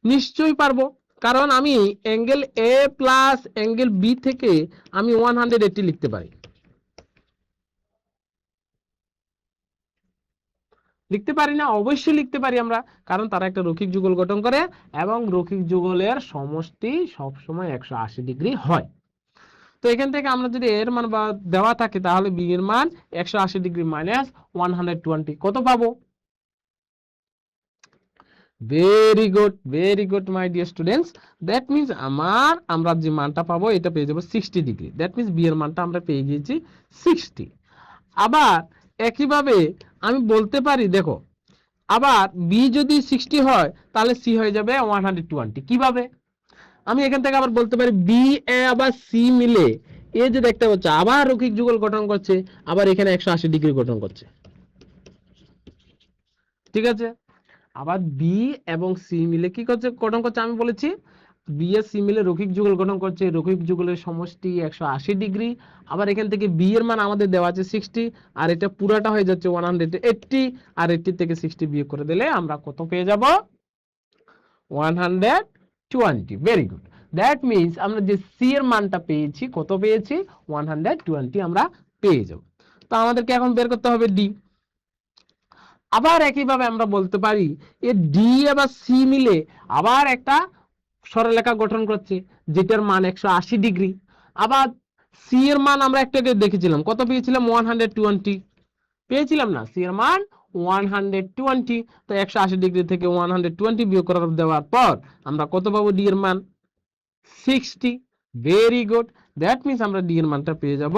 নিশ্চয়ই পারবো, কারণ আমি angle A plus angle B থেকে আমি 180 লিখতে পারি, লিখতে পারি না? অবশ্যই লিখতে পারি আমরা, কারণ তারা একটা রৈখিক যুগল গঠন করে এবং রৈখিক যুগলের সমষ্টি সবসময় 180 ডিগ্রি হয়। তো এখান থেকে আমরা যদি এর মান বা দেওয়া থাকে, তাহলে বি এর মান 180 ডিগ্রি মাইনাস 120 কত পাবো? Very good my dear students. That means আমরা যে মানটা পাবো এটা পেয়ে যাবো 60 ডিগ্রি। দ্যাট মিন্স বি এর মানটা আমরা পেয়ে গিয়েছি 60। আবার একইভাবে আমি বলতে পারি, দেখো, আবার বি যদি 60 হয়, তাহলে সি হয়ে যাবে 120। কিভাবে? আমি এখান থেকে আবার বলতে পারি বি এ আবার সি মিলে, এ যে দেখতে পাচ্ছ আবার রৈখিক যুগল গঠন করছে, আবার এখানে 180 ডিগ্রি গঠন করছে, ঠিক আছে। আবার বি এবং সি মিলে কি করছে, গঠন করছে? আমি বলেছি বি এর সি মিলে রৈখিক যুগল গঠন করছে, রৈখিক যুগলের সমষ্টি 180 ডিগ্রি। আবার এখান থেকে বি এর মান আমাদের দেওয়া আছে 60, আর এটা পুরাটা হয়ে যাচ্ছে 180, আর 80 থেকে 60 বিয়োগ করে দিলে আমরা কত পেয়ে যাব? 120। Very good. দ্যাট মিন্স আমরা যে সি এর মানটা পেয়েছি, কত পেয়েছি? 120 আমরা পেয়ে যাব। তো আমাদেরকে এখন বের করতে হবে ডি। আবার একইভাবে আমরা বলতে পারি এই ডি আবার সি মিলে আবার একটা সরলরেখা গঠন করছে, যেটার মান 180 ডিগ্রি। আবার সি এর মান আমরা একটু আগে দেখেছিলাম, কত পেয়েছিলাম? 120 পেয়েছিলাম না? সি এর মান 120। তো 180 ডিগ্রি থেকে 120 বিয়োগ করে দেওয়ার পর আমরা কত পাবো? ডি এর মান 60। Very good. দ্যাট মিন্স আমরা ডি এর মানটা পেয়ে যাব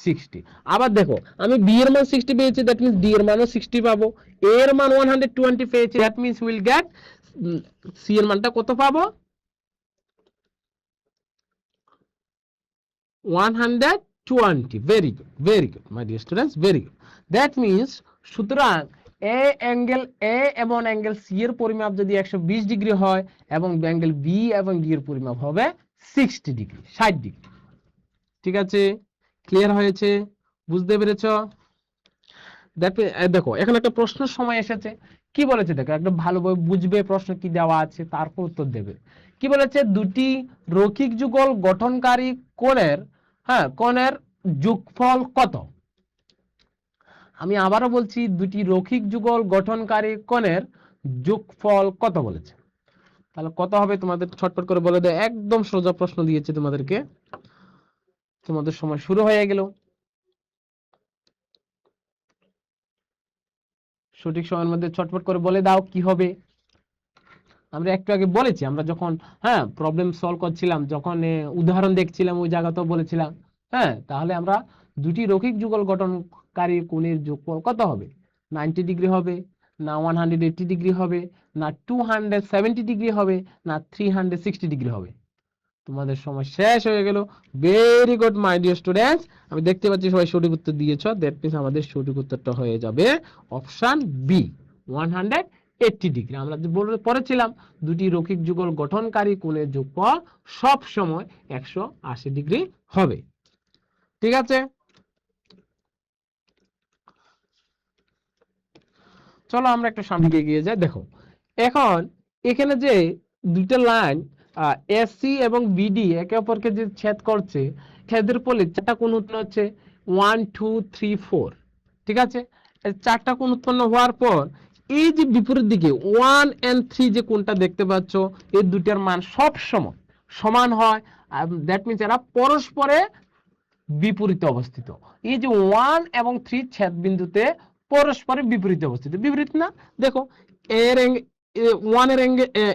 60। আবার দেখো, আমি বি এর মান 60 পেয়েছি, দ্যাট মিন্স ডি এর মানও 60 পাবো। এ এর মান 120 পেয়েছি, that means will get C এর মানটা কত পাবো? 120। Very good my dear students, very good. That means, সুতরাং এ অ্যাঙ্গেল এ এবং অ্যাঙ্গেল সি এর পরিমাপ যদি 120 ডিগ্রি হয়, এবং অ্যাঙ্গেল বি এবং ডি এর পরিমাপ হবে 60 ডিগ্রি, 60 ডিগ্রি। ঠিক আছে, ক্লিয়ার হয়েছে? বুঝতে পেরেছ? দেখো, এখন একটা প্রশ্নের সময় এসেছে। কি বলেছে দেখো, একটা ভালোভাবে বুঝবে প্রশ্ন কি দেওয়া আছে, তারপর উত্তর দেবে। কি বলেছে? দুটি রৈখিক যুগল গঠনকারী কোণের, হ্যাঁ, কোণের যোগফল কত? আমি আবারও বলছি, দুটি রৈখিক যুগল গঠনকারী কোণের যোগফল কত বলেছে। তাহলে কত হবে তোমাদের ছটপট করে বলে দেয়। একদম সোজা প্রশ্ন দিয়েছে তোমাদেরকে, তোমাদের সময় শুরু হয়ে গেল। সঠিক সময়ের মধ্যে ছটপট করে বলে দাও কি হবে। আমরা একটু আগে বলেছি, আমরা যখন, হ্যাঁ, প্রবলেম সলভ করছিলাম, যখন উদাহরণ দেখছিলাম, ওই জায়গাতেও বলেছিলাম। হ্যাঁ, তাহলে আমরা দুটি রৈখিক যুগল গঠনকারী কোণের যোগফল কত হবে? 90 ডিগ্রি হবে, না 180 ডিগ্রি হবে, না 270 ডিগ্রি হবে, না 360 ডিগ্রি হবে? তোমাদের সময় শেষ হয়ে গেল। Very good my dear students, আমি দেখতে পাচ্ছি সবাই সঠিক উত্তর দিয়েছো। দ্যাট মিন্স আমাদের সঠিক উত্তরটা হয়ে যাবে অপশন বি, 180 ডিগ্রি। আমরা যে পড়েছিলাম দুটি রৈখিক যুগল গঠনকারী কোণের যোগফল সব সময় 180 ডিগ্রি হবে। ঠিক আছে, চলো আমরা একটা সামনে এগিয়ে যাই। দেখো এখন এখানে যে দুইটা লাইন এসি এবং বিডি একে অপরকে যে ছেদ করছে, ছেদের ফলে চারটা কোণ উৎপন্ন হচ্ছে, 1 2 3 4। ঠিক আছে, এই চারটা কোণ উৎপন্ন হওয়ার পর এই যে বিপরীত দিকে 1 and 3 যে কোণটা দেখতে পাচ্ছ, এই দুইটার মান সব সময় সমান হয়। দ্যাট মিন্স এরা পরস্পরে বিপরীতে অবস্থিত। এই যে 1 এবং 3 ছেদ বিন্দুতে পরস্পরের বিপরীতে অবস্থিত, বিপরীত না? দেখো এর 1 এর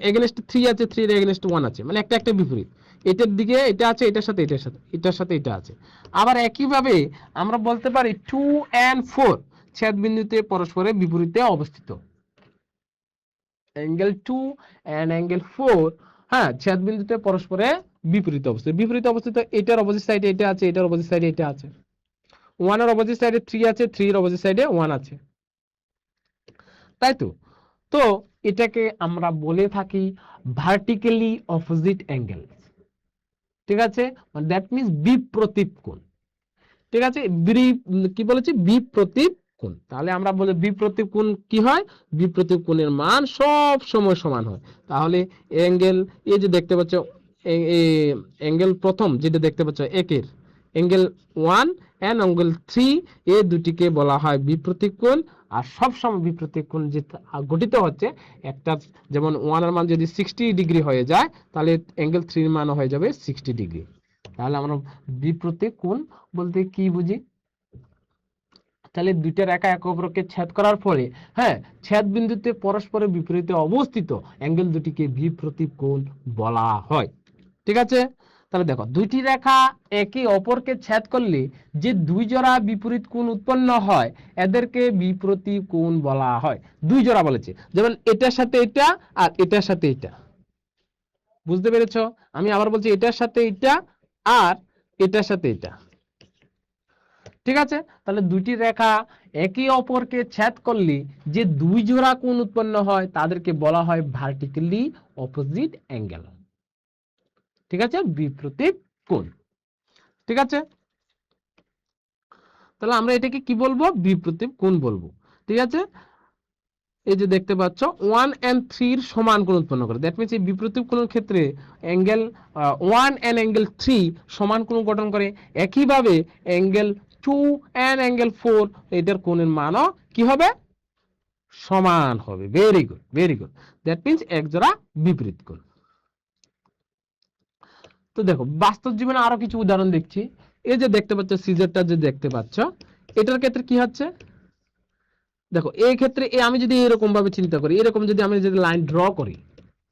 এগেনস্ট 3 আছে, 3 এর এগেনস্ট 1 আছে, মানে একটা একটা বিপরীত। এটার দিকে এটা আছে, এটার সাথে এটার সাথে, এটার সাথে এটা আছে। আবার একই ভাবে আমরা বলতে পারি 2 and 4 ছেদ বিন্দুতে পরস্পরের বিপরীতে অবস্থিত। অ্যাঙ্গেল 2 and অ্যাঙ্গেল 4 হ্যাঁ ছেদ বিন্দুতে পরস্পরের বিপরীত অবস্থিত। বিপরীত অবস্থিত, এটার অপোজিট সাইডে এটা আছে, এটার অপোজিট সাইডে এটা আছে। 1 এর অপোজিট সাইডে 3 আছে, 3 এর অপোজিট সাইডে 1 আছে, তাই তো? তো এটাকে আমরা বলে থাকি ভার্টিক্যালি অপোজিট অ্যাঙ্গেল। ঠিক আছে, দ্যাট মিন্স বিপ্রতীপ কোণ। ঠিক আছে, কি বলেছি? বিপ্রতীপ কোণ। তাহলে আমরা বলি বিপ্রতীপ কোণ কি হয়? বিপ্রতীপ কোণের মান সব সময় সমান হয়। তাহলে অ্যাঙ্গেল এই যে দেখতে পাচ্ছ, অ্যাঙ্গেল প্রথম যেটা দেখতে পাচ্ছ একের অ্যাঙ্গেল 1 এন্ড অ্যাঙ্গেল 3 এই দুটিকে বলা হয় বিপ্রতীপ কোণ। আর সব সময় বিপ্রতীপ কোণ যে গঠিত হচ্ছে, একটা যেমন 1 এর মান যদি 60 ডিগ্রি হয়ে যায়, তাহলে অ্যাঙ্গেল 3 এর মানও হয়ে যাবে 60 ডিগ্রি। তাহলে আমরা বিপ্রতীপ কোণ বলতে কি বুঝি? তাহলে দুইটা রেখা একে অপরকে ছেদ করার ফলে হ্যাঁ ছেদ বিন্দুতে পরস্পরের বিপরীতে অবস্থিত অ্যাঙ্গেল দুটিকে বিপ্রতীপ কোণ বলা হয়। ঠিক আছে, তাহলে দেখো দুইটি রেখা একে অপরকে ছেদ করলে যে দুই জোড়া বিপরীত কোণ উৎপন্ন হয় এদেরকে বিপ্রতীপ কোণ বলা হয়। দুই জোড়া বলেছে, যেমন এটার সাথে এটা আর এটার সাথে এটা। বুঝতে পেরেছো? আমি আবার বলছি এটার সাথে এটা আর এটার সাথে এটা। ঠিক আছে, তাহলে দুটি রেখা একে অপরকে ছেদ করলে যে দুই জোড়া কোণ উৎপন্ন হয় তাদেরকে বলা হয় ভার্টিক্যালি অপোজিট অ্যাঙ্গেল। ঠিক আছে, বিপ্রতীপ কোণ। ঠিক আছে, তাহলে আমরা এটাকে কি বলবো? বিপ্রতীপ কোণ বলবো। ঠিক আছে, এই যে দেখতে পাচ্ছ 1 and 3 এর সমান কোণ উৎপন্ন করে। দ্যাট মিন্স এই বিপ্রতীপ কোণের ক্ষেত্রে অ্যাঙ্গেল 1 and অ্যাঙ্গেল 3 সমান কোণ গঠন করে। একইভাবে অ্যাঙ্গেল 2 and অ্যাঙ্গেল 4 এটার কোণের মানও কি হবে? সমান হবে। Very good, very good. That means এক জোড়া বিপরীত কোণ। তো দেখো বাস্তব জীবনে আরো কিছু উদাহরণ দেখছি। এই যে দেখতে পাচ্ছ সিজারটা যে দেখতে পাচ্ছ, এটার ক্ষেত্রে কি হচ্ছে? দেখো এই ক্ষেত্রে আমি যদি এরকম ভাবে চিন্তা করি, এরকম যদি আমি যদি লাইন ড্র করি,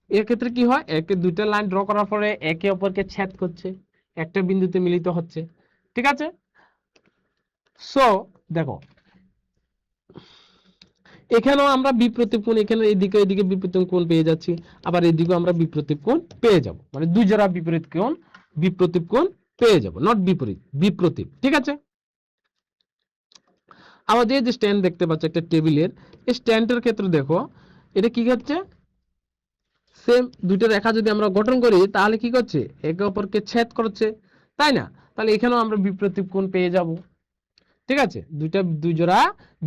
এর ক্ষেত্রে কি হয়? একে দুইটা লাইন ড্র করার পরে একে অপরকে ছেদ করছে, একটা বিন্দুতে মিলিত হচ্ছে। ঠিক আছে, সো দেখো এখানেও আমরা বিপ্রতীপ কোণ, এখানে এইদিকে এইদিকে বিপ্রতীপ কোণ পেয়ে যাচ্ছি, আবার এইদিকে আমরা বিপ্রতীপ কোণ পেয়ে যাব, মানে দুই জোড়া বিপরীত কোণ বিপ্রতীপ কোণ পেয়ে যাব, নট বিপরীত, বিপ্রতীপ। ঠিক আছে, আমাদের যে স্ট্যান্ড দেখতে পাচ্ছ একটা টেবিলের, এই স্ট্যান্ডের ক্ষেত্রে দেখো এটা কি হচ্ছে? সেম দুইটা রেখা যদি আমরা গঠন করি তাহলে কি করছে? একে অপরকে ছেদ করছে, তাই না? তাহলে এখানেও আমরা বিপ্রতীপ কোণ পেয়ে যাব। ঠিক আছে, দুই জোড়া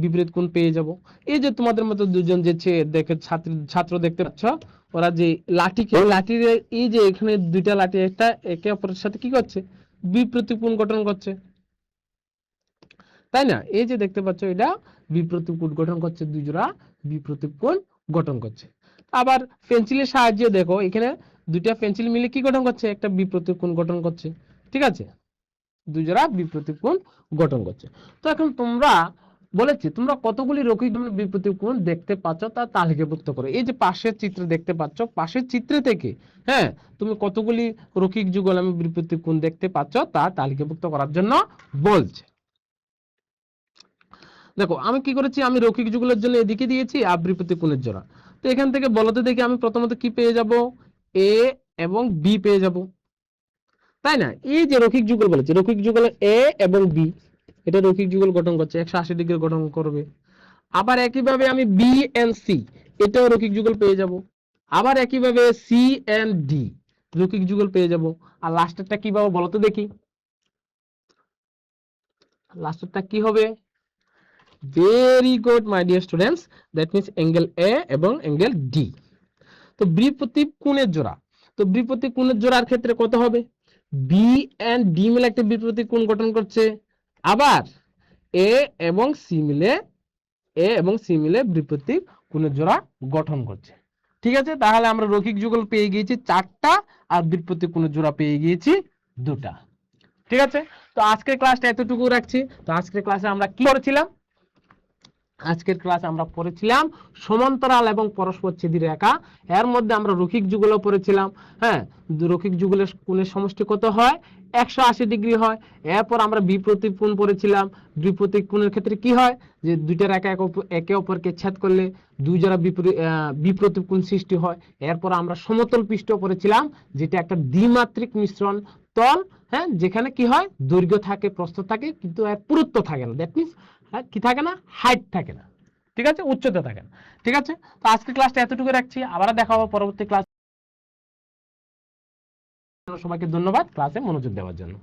বিপরীত কোণ পেয়ে যাব। এই যে তোমাদের মতো দুজন যে দেখে ছাত্র দেখতে পাচ্ছ, ওরা যে লাঠির এই যে এখানে দুইটা লাঠি একটা একে অপরের সাথে কি করছে? বিপ্রতীপ কোণ গঠন করছে, তাই না? এই যে দেখতে পাচ্ছ এটা বিপ্রতীপ কোণ গঠন করছে, দুই জোড়া বিপ্রতীপ কোণ গঠন করছে। আবার পেন্সিলের সাহায্যে দেখো এখানে দুইটা পেন্সিল মিলে কি গঠন করছে? একটা বিপ্রতীপ কোণ গঠন করছে। ঠিক আছে, দুই জোড়া বিপ্রতীপ কোণ গঠন করছে। তো এখন তোমরা বলেছি তোমরা কতগুলি রৈখিক বিপ্রতীপ কোণ দেখতে পাচ্ছ তা তালিকাভুক্ত করো। এই যে পাশের চিত্র দেখতে পাচ্ছ, পাশের চিত্র থেকে হ্যাঁ তুমি কতগুলি রৈখিক যুগল বিপ্রতীপ কোণ দেখতে পাচ্ছ তা তালিকাভুক্ত করার জন্য বলছে। দেখো আমি কি করেছি, আমি রৈখিক যুগলের জন্য এদিকে দিয়েছি আর বিপ্রতীপ কোণের জোড়া। তো এখান থেকে বলতে দেখি আমি প্রথমত কি পেয়ে যাব? এ এবং বি পেয়ে যাব। তাই না? এই যে রৈখিক যুগল বলেছে, রৈখিক যুগল এ এবং বি, এটা রৈখিক যুগল গঠন করছে, 180 ডিগ্রি গঠন করবে। আবার একইভাবে আমি বি এন্ড সি, এটাও রৈখিক যুগল পেয়ে যাব। আবার একইভাবে সি এন্ড ডি রৈখিক যুগল পেয়ে যাব। আর লাস্টেরটা কি পাবো বলো তো দেখি, লাস্টেরটা কি হবে? Very good my dear students, that means angle এ এবং অ্যাঙ্গেল ডি। তো বিপরীত কোণের জোড়া, তো বিপরীত কোণের জোড়ার ক্ষেত্রে কত হবে? বি এন্ড ডি মিলে একটা বিপরীত কোণ গঠন করছে, আবার এ এবং সি মিলে, এ এবং সি মিলে বিপরীত কোণের জোড়া গঠন করছে। ঠিক আছে, তাহলে আমরা রৈখিক যুগল পেয়ে গিয়েছি 4টা আর বিপরীত কোণের জোড়া পেয়ে গিয়েছি 2টা। ঠিক আছে, তো আজকের ক্লাসটা এতটুকু রাখছি। তো আজকের ক্লাসে আমরা কি করেছিলাম? আজকের ক্লাসে আমরা পড়েছিলাম সমান্তরাল এবং পরস্পরচ্ছেদী রেখা, এর মধ্যে আমরা রৈখিক যুগল পড়েছিলাম। হ্যাঁ, রৈখিক যুগলের কোণের সমষ্টি কত হয়? 180 ডিগ্রি হয়। এরপর আমরা বিপরীত কোণ পড়েছিলাম, বিপরীত কোণের ক্ষেত্রে কি হয়, যে দুইটা রেখা একে অপরকে ছেদ করলে দুই জোড়া বিপরীত কোণ সৃষ্টি হয়। এরপর আমরা সমতল পৃষ্ঠ পড়েছিলাম, যেটা একটা দ্বিমাত্রিক মিশ্রণ তল, হ্যাঁ, যেখানে কি হয়, দৈর্ঘ্য থাকে, প্রস্থ থাকে, কিন্তু এর পুরুত্ব থাকে না, দ্যাট মিন্স কি থাকে না, হাইট থাকে না। ঠিক আছে, উচ্চতা থাকে না। ঠিক আছে, তো আজকের ক্লাসটা এতটুকু রাখছি, আবার দেখা হবে পরবর্তী ক্লাস। সবাইকে ধন্যবাদ ক্লাসে মনোযোগ দেওয়ার জন্য।